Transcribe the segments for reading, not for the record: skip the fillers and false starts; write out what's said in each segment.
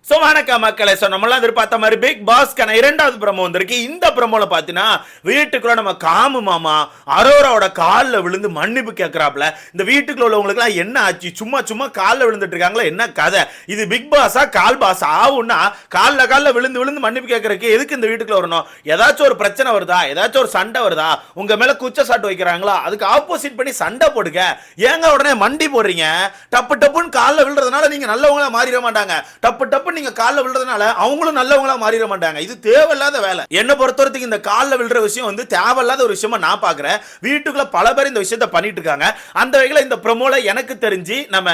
So வணக்கம் மக்களே. So நம்மளாம் எதிர்பார்த்த மாதிரி பிக் பாஸ்க்கான இரண்டாவது ப்ரோமோ வந்திருக்கு. இந்த ப்ரோமோல பாத்தீங்கன்னா வீட்டுக்குள்ள நம்ம காமு மாமா அரோராவோட காலில் விழுந்து மன்னிப்பு கேட்கறாப்ல. இந்த வீட்டுக்குள்ள உள்ளவங்களுக்கு எல்லாம் என்ன ஆச்சு, சும்மா சும்மா காலில் விழுந்துட்டு இருக்காங்களா, என்ன கதை இது? பிக் பாஸா கால் பாஸா? ஆகும்னா காலில் விழுந்து விழுந்து மன்னிப்பு கேட்கறதுக்கு எதுக்கு இந்த வீட்டுக்குள்ள வரணும்? ஏதாச்சும் ஒரு பிரச்சனை வருதா, ஏதாச்சும் ஒரு சண்டை வருதா, உங்க மேல குற்றச்சாட்டு வைக்கிறாங்களா, அதுக்கு ஆப்போசிட் பண்ணி சண்டை போடுங்க. ஏங்க உடனே மண்டி போடுறீங்க? டப்பு டப்புன்னு காலில் விழுறதுனால நீங்க நல்லவங்களா மாறிட மாட்டாங்க. டப்பு டப்பு நீங்க கால்ல விழுறதுனால அவங்களும் நல்லவங்களா மாறிட மாட்டாங்க. இது தேவையில்லாத வேலை. என்ன பொறுத்தவரைக்கும் இந்த கால்ல விழுற விஷயம் வந்து தேவையில்லாத ஒரு விஷயமா நான் பாக்குறேன். வீட்டுக்குள்ள பல பேர் இந்த விஷயத்தை பண்ணிட்டு இருக்காங்க. அந்த வகையில இந்த ப்ரோமோல எனக்கு தெரிஞ்சு நம்ம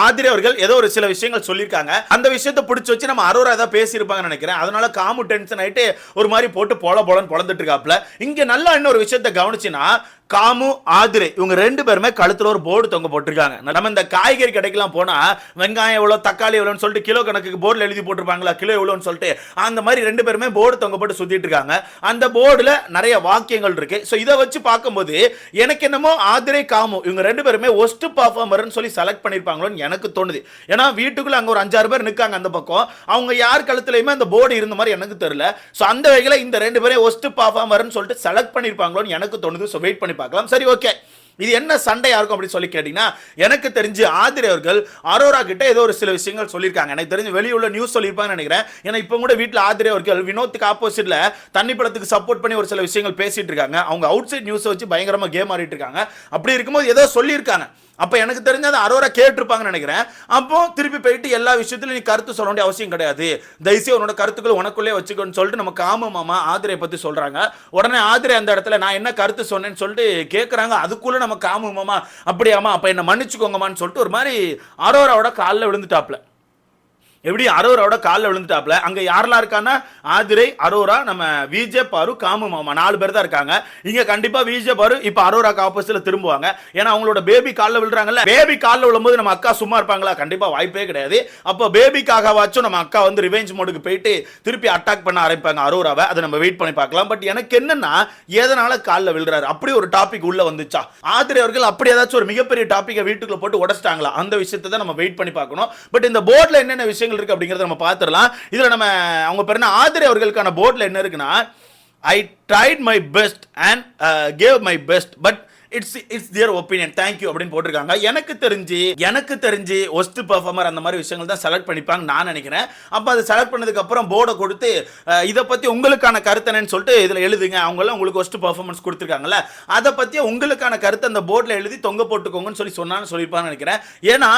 ஆதிரி அவர்கள் ஏதோ ஒரு சில விஷயங்கள் சொல்லியிருக்காங்க. அந்த விஷயத்தை பிடிச்சி வச்சு நம்ம அரோரா ஏதாவது பேசியிருப்பாங்கன்னு நினைக்கிறேன். அதனால காமு டென்ஷன் ஆயிட்டு ஒரு மாதிரி போட்டு போலன்னு பொழந்துட்டு இருக்காப்ல. இங்க நல்லா இன்னொரு விஷயத்தை கவனிச்சுன்னா காமு ஆதிரை இவங்க ரெண்டு பேருமே கழுத்துல ஒரு போர்டு தொங்க போட்டிருக்காங்க. நம்ம இந்த காய்கறி கடைக்கெல்லாம் போனா வெங்காயம் எவ்வளவு, தக்காளி எவ்வளவுன்னு சொல்லிட்டு கிலோ கணக்குக்கு போர்டில் எழுதி போட்டிருப்பாங்களா, கிலோ எவ்வளவுன்னு சொல்லிட்டு அந்த மாதிரி ரெண்டு பேருமே போர்டு தொங்க போட்டு சுத்திட்டு இருக்காங்க. அந்த போர்டுல நிறைய வாக்கியங்கள் இருக்கு. ஸோ இதை வச்சு பார்க்கும்போது எனக்கு என்னமோ ஆதிரை காமு இவங்க ரெண்டு பேருமே ஒஸ்ட் பர்ஃபார்மர்னு சொல்லி செலக்ட் பண்ணிருப்பாங்களோன்னு எனக்கு தோணுது. ஏன்னா வீட்டுக்குள்ள அங்க ஒரு 5-6 பேர் நிற்காங்க அந்த பக்கம். அவங்க யார் கழுத்துலயுமே அந்த போர்டு இருந்த மாதிரி எனக்கு தெரியல. ஸோ அந்த வகையில் இந்த ரெண்டு பேரும் ஒஸ்ட் பர்ஃபார்மர்னு சொல்லிட்டு செலக்ட் பண்ணிருப்பாங்களோன்னு எனக்கு தோணுது. ஸோ வெயிட் பண்ணி பார்க்கலாம். சரி, ஓகே, இது என்ன சண்டையா இருக்கும் அப்படின்னு சொல்லி கேட்டீங்கன்னா எனக்கு தெரிஞ்சு ஆதிரி அவர்கள் அரோரா கிட்ட ஏதோ ஒரு சில விஷயங்கள் சொல்லியிருக்காங்க. எனக்கு தெரிஞ்சு வெளியுள்ள நியூஸ் சொல்லியிருப்பாங்கன்னு நினைக்கிறேன். ஏன்னா இப்போ கூட வீட்டில் ஆதிரி அவர்கள் வினோத்துக்கு ஆப்போசிட்ல தண்ணி படத்துக்கு சப்போர்ட் பண்ணி ஒரு சில விஷயங்கள் பேசிட்டு இருக்காங்க. அவங்க அவுட் சைட் நியூஸை வச்சு பயங்கரமா கேம் ஆடிட்டு இருக்காங்க. அப்படி இருக்கும்போது ஏதோ சொல்லியிருக்காங்க. அப்ப எனக்கு தெரிஞ்சது அரோரா கேட்டிருப்பாங்கன்னு நினைக்கிறேன். அப்போ திருப்பி போயிட்டு எல்லா விஷயத்திலும் நீ கருத்து சொல்ல வேண்டிய அவசியம் கிடையாது, தயவுசெய்து உன்னோட கருத்துக்கள் உனக்குள்ளே வச்சுக்கோன்னு சொல்லிட்டு நம்ம காம மாமா ஆதிரை பத்தி சொல்றாங்க. உடனே ஆதிரை அந்த இடத்துல நான் என்ன கருத்து சொன்னேன்னு சொல்லிட்டு கேட்கறாங்க. அதுக்குள்ள நம்ம காம மாமா அப்படியாமா அப்ப என்ன மன்னிச்சுக்கோங்கம்மான்னு சொல்லிட்டு ஒரு மாதிரி அரோராவோட காலில் விழுந்துட்டாப்ல. எப்படி அரோராவோட காலில் விழுந்துட்டாப்ல. அங்க யாரெல்லாம் இருக்கான்னா ஆதிரை, அரோரா, நம்ம விஜே பாரு, காமு மாமா 4 பேர் தான் இருக்காங்க. இங்க கண்டிப்பா விஜே பாரு இப்ப அரோராக்கு ஆப்போசிட்ல திரும்புவாங்க. ஏன்னா அவங்களோட பேபி காலில் விழுறாங்கல்ல. பேபி காலில் விழும்போது நம்ம அக்கா சும்மா இருப்பாங்களா? கண்டிப்பா வாய்ப்பே கிடையாது. அப்போ பேபிக்காகவாச்சும் நம்ம அக்கா வந்து ரிவெஞ்ச் மோடுக்கு போயிட்டு திருப்பி அட்டாக் பண்ண ஆரம்பிப்பாங்க அரோராவை. அதை நம்ம வெயிட் பண்ணி பார்க்கலாம். பட் எனக்கு என்னன்னா எதனால காலில் விழுறாரு அப்படி ஒரு டாபிக் உள்ள வந்துச்சா? ஆதிரை அவர்கள் அப்படி ஏதாச்சும் ஒரு மிகப்பெரிய டாபிக்கை வீட்டுக்குள்ள போட்டு உடச்சிட்டாங்களா? அந்த விஷயத்தை தான் நம்ம வெயிட் பண்ணி பார்க்கணும். பட் இந்த போர்டில் என்னென்ன விஷயங்கள் இருக்கு அப்படிங்கறத நம்ம பார்த்துடலாம். இதுல நம்ம அவங்க பேர் என்ன ஆதிரை அவர்களுக்கான போர்ட்ல என்ன இருக்குன்னா I tried my best and gave my best but it's their opinion, thank you அப்படின்னு போட்டிருக்காங்க. எனக்கு தெரிஞ்சு ஒஸ்ட் பெர்ஃபார்மர் அந்த மாதிரி விஷயங்கள் தான் செலக்ட் பண்ணிப்பாங்க நான் நினைக்கிறேன். அப்போ அது செலக்ட் பண்ணதுக்கு அப்புறம் போர்டை கொடுத்து இதை பத்தி உங்களுக்கான கருத்து என்னன்னு சொல்லிட்டு இதுல எழுதுங்க. அவங்களாம் உங்களுக்கு ஒஸ்ட் பெர்ஃபார்மன்ஸ் கொடுத்துருக்காங்கல்ல, அதை பத்தி உங்களுக்கான கருத்து அந்த போர்டில் எழுதி தொங்க போட்டுக்கோங்கன்னு சொல்லியிருப்பாங்கன்னு நினைக்கிறேன். ஏன்னா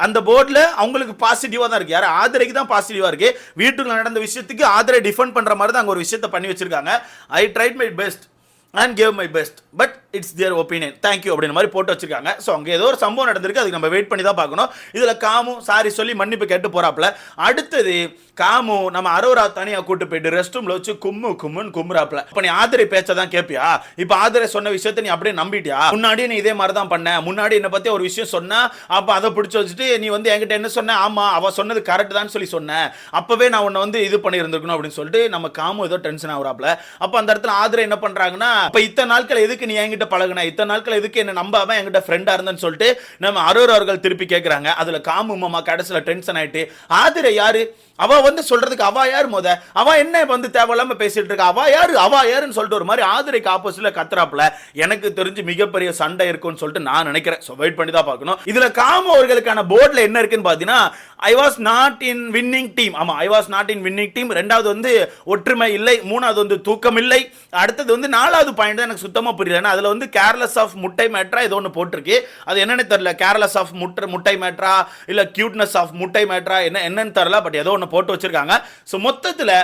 அந்த போர்டில் அவங்களுக்கு பாசிட்டிவா தான் இருக்கு. யார் ஆதிரைக்கு தான் பாசிட்டிவா இருக்கு. வீட்டுக்குள்ள நடந்த விஷயத்துக்கு ஆதிரை டிஃபெண்ட் பண்ற மாதிரி தான் அங்க ஒரு விஷயத்தை பண்ணி வச்சிருக்காங்க. I tried my best and gave my best but it's their opinion, thank you அப்படின மாதிரி போட்டு வச்சிருக்காங்க. சோ அங்க ஏதோ ஒரு சம்பவம் நடந்திருக்கு. அதுக்கு நம்ம வெயிட் பண்ணி தான் பார்க்கணும். இதுல காமு சாரி சொல்லி மன்னிப்பு கேட்டு போறாப்ல. அடுத்தது காமு நம்ம அரோரா தனியா கூட்டு போயிட்டு ரெஸ்ட் ரூம்ல வச்சு கும்முன்னு கும்முறாப்ல. இப்ப நீ ஆதிரை பேச்ச தான் கேப்பியா? இப்ப ஆதிரை சொன்ன விஷயத்தை நீ அப்படியே நம்பிட்டியா? முன்னாடி நீ இதே மாதிரி தான் பண்ண. முன்னாடி என்ன பத்தி ஒரு விஷயம் சொன்னா அப்ப அதை பிடிச்சு வச்சுட்டு நீ வந்து என்கிட்ட என்ன சொன்ன? ஆமா அவ சொன்னது கரெக்ட் தான் சொல்லி சொன்ன. அப்பவே நான் உன்னை வந்து இது பண்ணி இருந்திருக்கணும் அப்படின்னு சொல்லிட்டு நம்ம காமு ஏதோ டென்ஷன் ஆகுறாப்ல. அப்ப அந்த இடத்துல ஆதிரை என்ன பண்றாங்கன்னா அப்ப இத்தனை நாட்கள் எதுக்கு நீ என்கிட்ட பழகுன, இத்தனை நாட்கள் எதுக்கு என்ன நம்பாம என்கிட்ட ஃப்ரெண்டா இருந்தேன்னு சொல்லிட்டு நம்ம அரோரா அவர்கள் திருப்பி கேட்கறாங்க. அதுல காமு மாமா கடைசியில டென்ஷன் ஆயிட்டு ஆதிரை யாரு அவ வந்து சொல்றதுக்கு அவ யார் மொத, அவ என்ன வந்து தேவையில்லாம பேசிட்டு இருக்கா, அவ யாருன்னு சொல்லிட்டு ஒரு மாதிரி ஆதிரைக்கு ஆப்போசிட்ல கத்துறாப்ல. எனக்கு தெரிஞ்சு மிகப்பெரிய சண்டை இருக்கும்னு சொல்லிட்டு நான் நினைக்கிறேன். சோ வெயிட் பண்ணி தான் பார்க்கணும். இதுல காமு அவர்களுக்கான போர்ட்ல என்ன இருக்குன்னு பாத்தீங்கன்னா I was not in winning team. ஆமா, I was not in winning team. ரெண்டாவது வந்து ஒற்றுமை இல்லை, மூணாவது வந்து தூக்கம் இல்லை, அடுத்தது வந்து 4வது பாயிண்ட் தான் எனக்கு சுத்தமா புரியல. அதுல வந்து கேர்லெஸ் ஆஃப் முட்டை மேட்ரா ஏதோ ஒன்று போட்டிருக்கு. அது என்னன்னு தெரியல. கேர்லெஸ் ஆஃப் முட்டை மேட்ரா இல்ல கியூட்னஸ் ஆஃப் முட்டை மேட்ரா என்னன்னு தெரியல. பட் ஏதோ ஒன்று போட்டு வச்சிருக்காங்க. ஸோ மொத்தத்தில்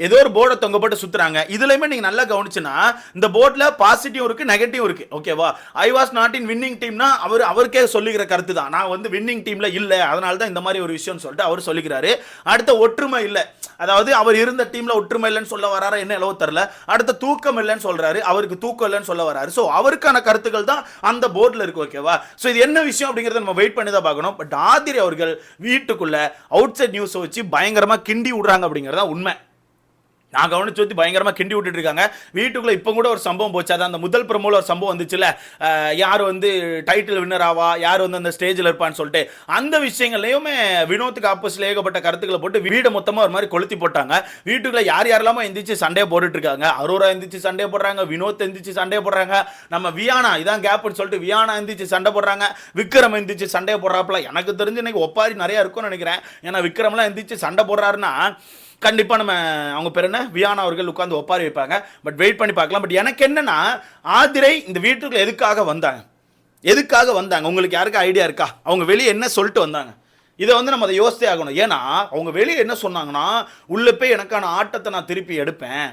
ஏதோ ஒரு போர்டை தொங்க போட்டு சுத்துறாங்க. இதுலயுமே நீங்க நல்லா கவனிச்சுன்னா இந்த போர்ட்ல பாசிட்டிவ் இருக்கு, நெகட்டிவ் இருக்கு. ஓகேவா? I was not in winning டீம்னா அவருக்கே சொல்லிக்கிற கருத்து தான். நான் வந்து வின்னிங் டீம்ல இல்ல, அதனால தான் இந்த மாதிரி ஒரு விஷயம் சொல்லிட்டு அவர் சொல்லிக்கிறாரு. அடுத்த ஒற்றுமை இல்லை, அதாவது அவர் இருந்த டீம்ல ஒற்றுமை இல்லைன்னு சொல்ல வராரா என்ன அளவு தெரியல. அடுத்த தூக்கம் இல்லைன்னு சொல்றாரு, அவருக்கு தூக்கம் இல்லைன்னு சொல்ல வராரு. ஸோ அவருக்கான கருத்துக்கள் தான் அந்த போர்ட்ல இருக்கு. ஓகேவா? ஸோ இது என்ன விஷயம் அப்படிங்கறத நம்ம வெயிட் பண்ணி தான் பார்க்கணும். பட் ஆதிரி அவர்கள் வீட்டுக்குள்ள அவுட் சைட் நியூஸ் வச்சு பயங்கரமா கிண்டி விடுறாங்க அப்படிங்கறத உண்மை. நான் கவனிச்சு வச்சு பயங்கரமாக கிண்டி விட்டுட்டு இருக்காங்க. வீட்டுக்குள்ளே இப்போ கூட ஒரு சம்பவம் போச்சு. அதான் அந்த முதல் ப்ரோமோல ஒரு சம்பவம் வந்துச்சுல, யார் வந்து டைட்டில் வின்னர் ஆவா, யார் வந்து அந்த ஸ்டேஜில் இருப்பான்னு சொல்லிட்டு, அந்த விஷயங்கள்லையுமே வினோத்துக்கு ஆப்போசிட்ல ஏகப்பட்ட கருத்துக்களை போட்டு வீடை மொத்தமாக ஒரு மாதிரி கொளுத்தி போட்டாங்க. வீட்டுக்குள்ளே யார் யாரெல்லாமோ எந்திரிச்சு சண்டையை போட்டுட்டு இருக்காங்க. அரோரா எந்திரிச்சு சண்டையை போடுறாங்க, வினோத் எந்திரிச்சு சண்டையை போடுறாங்க, நம்ம வியானா இதான் கேப்னு சொல்லிட்டு வியானா எந்திரிச்சு சண்டை போடுறாங்க, விக்ரம் எந்திரிச்சு சண்டையை போடுறாப்புல. எனக்கு தெரிஞ்சு இன்னைக்கு ஒப்பாரி நிறைய இருக்கும்னு நினைக்கிறேன். ஏன்னா விக்ரம்லாம் எந்திரிச்சு சண்டை போடுறாருன்னா கண்டிப்பாக நம்ம அவங்க பேர் என்ன வியானா அவர்கள் உட்காந்து ஒப்பாரி வைப்பாங்க. பட் வெயிட் பண்ணி பார்க்கலாம். பட் எனக்கு என்னன்னா, ஆதிரை இந்த வீட்டுக்குள்ள எதுக்காக வந்தாங்க உங்களுக்கு யாருக்கு ஐடியா இருக்கா? அவங்க வெளியே என்ன சொல்லிட்டு வந்தாங்க? இதை வந்து நம்ம அதை யோசித்தே ஆகணும். ஏன்னா அவங்க வெளியே என்ன சொன்னாங்கன்னா, உள்ளே போய் எனக்கான ஆட்டத்தை நான் திருப்பி எடுப்பேன்,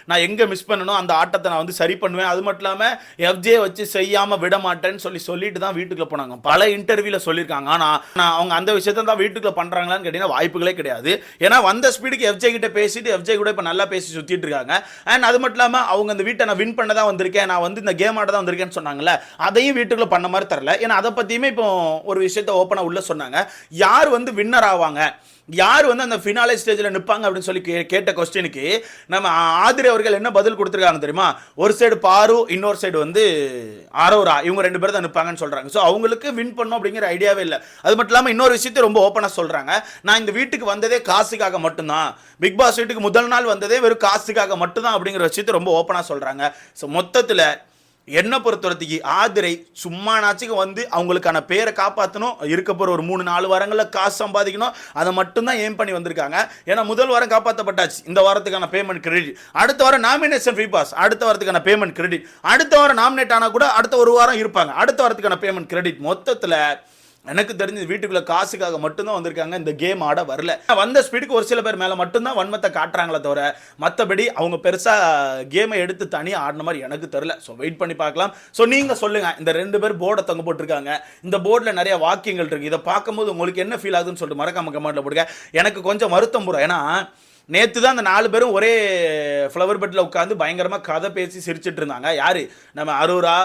நான் எங்கே மிஸ் பண்ணணும் அந்த ஆட்டத்தை நான் வந்து சரி பண்ணுவேன், அது மட்டும் இல்லாமல் எஃப்ஜே வச்சு செய்யாமல் விட மாட்டேன்னு சொல்லிட்டு தான் வீட்டுக்குள்ளே போனாங்க. பல இன்டர்வியூவில் சொல்லியிருக்காங்க. ஆனால் அவங்க அந்த விஷயத்தை தான் வீட்டுக்குள்ளே பண்ணுறாங்களான்னு கேட்டிங்கன்னா வாய்ப்புகளே கிடையாது. ஏன்னா வந்த ஸ்பீடுக்கு எஃப்ஜே கிட்ட பேசிட்டு எஃப்ஜே கூட இப்போ நல்லா பேசி சுற்றிட்டு இருக்காங்க. அண்ட் அது மட்டும் இல்லாமல் அவங்க அந்த வீட்டை நான் வின் பண்ண தான் வந்திருக்கேன், நான் வந்து இந்த கேம் ஆட தான் வந்திருக்கேன்னு சொன்னாங்கல்ல, அதையும் வீட்டுக்குள்ளே பண்ண மாதிரி தரல. ஏன்னா அதை பற்றியுமே இப்போ ஒரு விஷயத்தை ஓப்பனாக உள்ள சொன்னாங்க. யார் வந்து வின்னர் ஆவாங்க, யார் வந்து அந்த ஃபினாலே ஸ்டேஜில் நிற்பாங்க அப்படின்னு சொல்லி கேட்ட கொஸ்டினுக்கு நம்ம ஆதிரை அவர்கள் என்ன பதில் கொடுத்துருக்காங்க தெரியுமா? ஒரு சைடு பாரு, இன்னொரு சைடு வந்து அரோரா, இவங்க 2 பேர் தான் நிற்பாங்கன்னு சொல்கிறாங்க. ஸோ அவங்களுக்கு வின் பண்ணும் அப்படிங்கிற ஐடியாவே இல்லை. அது மட்டும் இல்லாமல் இன்னொரு விஷயத்தை ரொம்ப ஓப்பனாக சொல்கிறாங்க, நான் இந்த வீட்டுக்கு வந்ததே காசுக்காக மட்டும்தான், பிக் பாஸ் வீட்டுக்கு முதல் நாள் வந்ததே வெறும் காசுக்காக மட்டும்தான் அப்படிங்கிற விஷயத்தை ரொம்ப ஓப்பனாக சொல்கிறாங்க. ஸோ மொத்தத்தில் என்ன பொறுத்தவரைக்கு ஆதிரை சும்மானாச்சுக்கு வந்து அவங்களுக்கான பேரை காப்பாற்றணும், இருக்க போகிற ஒரு 3-4 வாரங்களில் காசு சம்பாதிக்கணும், அதை மட்டும்தான் ஏம் பண்ணி வந்திருக்காங்க. ஏன்னா முதல் வாரம் காப்பாற்றப்பட்டாச்சு, இந்த வாரத்துக்கான பேமெண்ட் கிரெடிட், அடுத்த வாரம் நாமினேஷன் ஃப்ரீ பாஸ், அடுத்த வாரத்துக்கான பேமெண்ட் கிரெடிட், அடுத்த வாரம் நாமினேட் ஆனால் கூட அடுத்த ஒரு வாரம் இருப்பாங்க, அடுத்த வாரத்துக்கான பேமெண்ட் கிரெடிட். மொத்தத்தில் எனக்கு தெரிஞ்சு வீட்டுக்குள்ள காசுக்காக மட்டும்தான் வந்திருக்காங்க, இந்த கேம் ஆட வரல. வந்த ஸ்பீடுக்கு ஒரு சில பேர் மேலே மட்டும்தான் வன்மத்தை காட்டுறாங்களே தவிர மற்றபடி அவங்க பெருசாக கேமை எடுத்து தனியாக ஆடின மாதிரி எனக்கு தெரியல. ஸோ வெயிட் பண்ணி பார்க்கலாம். ஸோ நீங்கள் சொல்லுங்கள், இந்த 2 பேர் போர்டை தொங்க போட்டிருக்காங்க, இந்த போர்டில் நிறைய வாக்கியங்கள் இருக்குது, இதை பார்க்கும்போது உங்களுக்கு என்ன ஃபீல் ஆகுதுன்னு சொல்லிட்டு மறக்காம கமெண்ட்டில் போடுங்க. எனக்கு கொஞ்சம் வருத்தம் போகிறோம். ஏன்னா நேற்று தான் அந்த 4 பேரும் ஒரே ஃப்ளவர் பெட்டில் உட்காந்து பயங்கரமாக கதை பேசி சிரிச்சிட்டு இருந்தாங்க. யார்? நம்ம அரோரா,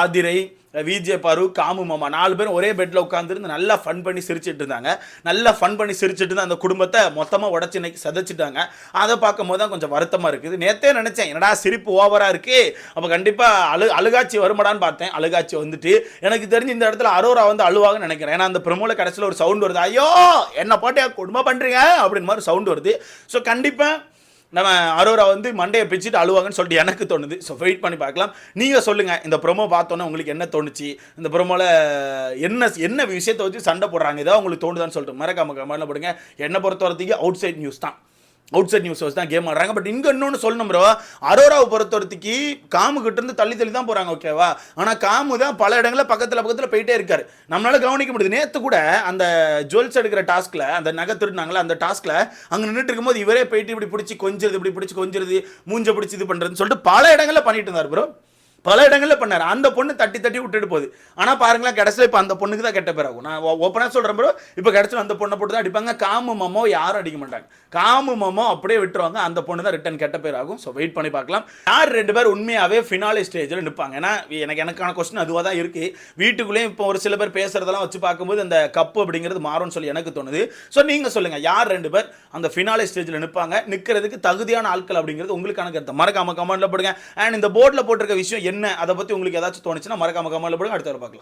ஆதிரை, விஜே பாரு, காமு மாமா 4 பேரும் ஒரே பெட்டில் உட்காந்துருந்து நல்லா ஃபன் பண்ணி சிரிச்சிட்டு இருந்தாங்க. அந்த குடும்பத்தை மொத்தமாக உடச்சி இன்னைக்கு சதைச்சிட்டாங்க. அதை பார்க்கும் போது தான் கொஞ்சம் வருத்தமாக இருக்குது. நேற்றே நினச்சேன் என்னடா சிரிப்பு ஓவராக இருக்குது, அப்போ கண்டிப்பாக அழுகாட்சி வருமாடான்னு பார்த்தேன். அழுகாட்சி வந்துட்டு எனக்கு தெரிஞ்சு இந்த இடத்துல அரோரா வந்து அழுவாங்கன்னு நினைக்கிறேன். ஏன்னா அந்த ப்ரோமோல கடைசியில் ஒரு சவுண்ட் வருது, ஐயோ என்ன பாட்டு குடும்பம் பண்ணுறீங்க அப்படின்னு மாதிரி சவுண்ட் வருது. ஸோ கண்டிப்பாக நம்ம அரோரா வந்து மண்டையை பிச்சுட்டு அழுவாங்கன்னு சொல்லிட்டு எனக்கு தோணுது. ஸோ வெயிட் பண்ணி பார்க்கலாம். நீங்கள் சொல்லுங்கள், இந்த ப்ரோமோ பார்த்தோன்னே உங்களுக்கு என்ன தோணுச்சு, இந்த ப்ரோமோவில் என்ன விஷயத்தை வச்சு சண்டை போடுறாங்க, இதாக உங்களுக்கு தோணுதான்னு சொல்லிட்டு மறக்காம கமெண்ட்ல போடுங்க. என்னை பொறுத்த வரைக்கும் அவுட் சைட் நியூஸ் தான் கேம் ஆடுறாங்க. பட் இங்கே இன்னொன்று சொல்லணும் ப்ரோ, அரோராவை பொறுத்தவரைக்கு காமுகிட்ட இருந்து தள்ளி தான் போகிறாங்க, ஓகேவா? ஆனால் காமு தான் பல இடங்களில் பக்கத்தில் போயிட்டே இருக்காரு, நம்மளால கவனிக்க முடியுது. நேற்று கூட அந்த ஜுவல்ஸ் எடுக்கிற டாஸ்கில், அந்த நகை திருடினாங்களா அந்த டாஸ்கில் அங்கே நின்றுட்டு இருக்கும்போது இவரே போயிட்டு இப்படி பிடிச்சி கொஞ்சிருது, மூஞ்ச பிடிச்சி இது பண்ணுறதுன்னு சொல்லிட்டு பல இடங்களில் பண்ணிட்டு இருந்தார் ப்ரோ. பல இடங்களில் பண்ணார். அந்த பொண்ணு தட்டி விட்டுட்டு போகுது. ஆனால் பாருங்களேன், கடைசியில் இப்போ அந்த பொண்ணுக்கு தான் கெட்ட பேர் ஆகும். நான் ஓப்பனாக சொல்கிறேன் ப்ரோ, இப்போ கடைசியில் அந்த பொண்ணை போட்டு தான் அடிப்பாங்க. காமு மாமோ யாரும் அடிக்க மாட்டாங்க, காமு மாமோ அப்படியே விட்டுருவாங்க, அந்த பொண்ணு தான் ரிட்டன் கெட்ட பேர் ஆகும். ஸோ வெயிட் பண்ணி பார்க்கலாம் யார் 2 பேர் உண்மையாகவே ஃபினாலே ஸ்டேஜில் நிற்பாங்க. ஏன்னா எனக்கான கொஸ்டின் அதுவாக தான் இருக்குது. வீட்டுக்குள்ளேயும் இப்போ ஒரு சில பேர் பேசுகிறதெல்லாம் வச்சு பார்க்கும்போது அந்த கப்பு அப்படிங்கிறது மாறும்னு சொல்லி எனக்கு தோணுது. ஸோ நீங்கள் சொல்லுங்கள், யார் 2 பேர் அந்த ஃபினாலே ஸ்டேஜில் நிற்பாங்க, நிற்கிறதுக்கு தகுதியான ஆட்கள் அப்படிங்கிறது உங்களுக்கான கருத்தை மறக்காம கமெண்ட்டில் போடுங்க. அண்ட் இந்த போர்டில் போட்டிருக்க விஷயம் என்ன, அதை பற்றி உங்களுக்கு ஏதாச்சும் தோணுச்சுன்னா மறக்காம கமெண்ட்ல போடுங்க. அடுத்த வர பார்க்கலாம்.